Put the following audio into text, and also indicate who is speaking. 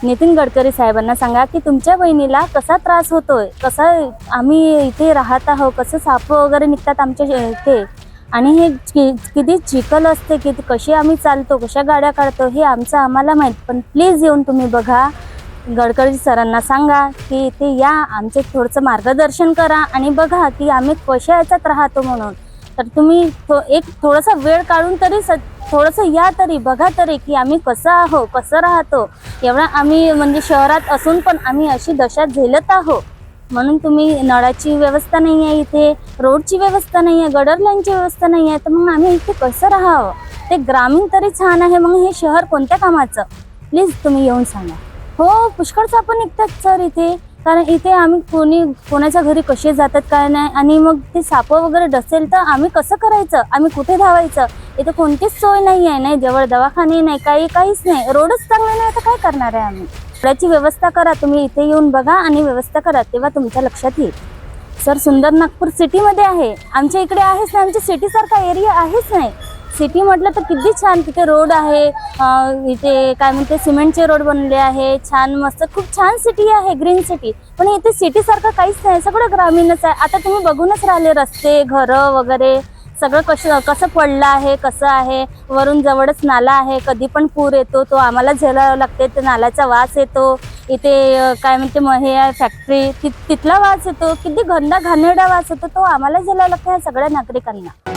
Speaker 1: नितीन गडकरी साहेबांना सांगा की तुमच्या बहिणीला कसा त्रास होतोय, कसा आम्ही इथे राहत आहोत, कसं साप वगैरे निघतात आमच्या इथे आणि हे किती चिखल असते, की कशी आम्ही चालतो, कशा गाड्या काढतो हे आमचं आम्हाला माहीत. पण प्लीज येऊन तुम्ही बघा, गडकरी सरांना सांगा की इथे या, आमचे थोडंसं मार्गदर्शन करा आणि बघा की आम्ही कशा याच्यात राहतो म्हणून. तर तुम्ही थोडासा वेळ काढून तरी थोडंसं या, तरी बघा तरी की आम्ही कसं आहो, कसं राहतो. एवढा आम्ही म्हणजे शहरात असून पण आम्ही अशी दशा झेलत आहो. म्हणून तुम्ही नळाची व्यवस्था नाही आहे इथे, रोडची व्यवस्था नाही आहे, गटर लाईनची व्यवस्था नाही आहे, तर मग आम्ही इथे कसं राहावं. ते ग्रामीण तरी छान आहे, मग हे शहर कोणत्या कामाचं. प्लीज तुम्ही येऊन सांगा. हो, पुष्कळ साप निघतात सर इथे, कारण इथे आम्ही कोणाच्या घरी कसे जातात काय नाही, आणि मग ते साप वगैरे डसेल तर आम्ही कसं करायचं, आम्ही कुठे धावायचं. इथे कोणतीच सोय नाही आहे, नाही जवळ दवाखाने नाही, काहीच नाही, रोडच चांगले नाही, तर काय करणार आहे आम्ही. त्याची व्यवस्था करा, तुम्ही इथे येऊन बघा आणि व्यवस्था करा, तेव्हा तुमच्या लक्षात येईल. सर सुंदर नागपूर सिटीमध्ये आहे, आमच्या इकडे आहेच नाही, आमच्या सिटीसारखा एरिया आहेच नाही. सिटी म्हटलं तर किती छान, तिथे रोड आहे, इथे काय म्हणते सिमेंटचे रोड बनले आहे, छान मस्त खूप छान सिटी आहे, ग्रीन सिटी. पण इथे सिटीसारखं काहीच नाही, सगळं ग्रामीणच आहे. आता तुम्ही बघूनच राहिले, रस्ते घरं वगैरे सगळं कसं पडलं आहे, कसं आहे. वरून जवळच नाला आहे, कधी पण पूर येतो, तो आम्हाला झेलावा लागते, ते नाल्याचा वास येतो. इथे काय म्हणते हे आहे फॅक्टरी, तिथला वास येतो, किती घाणेरडा वास येतो, तो आम्हाला झेलावा लागतो ह्या सगळ्या नागरिकांना.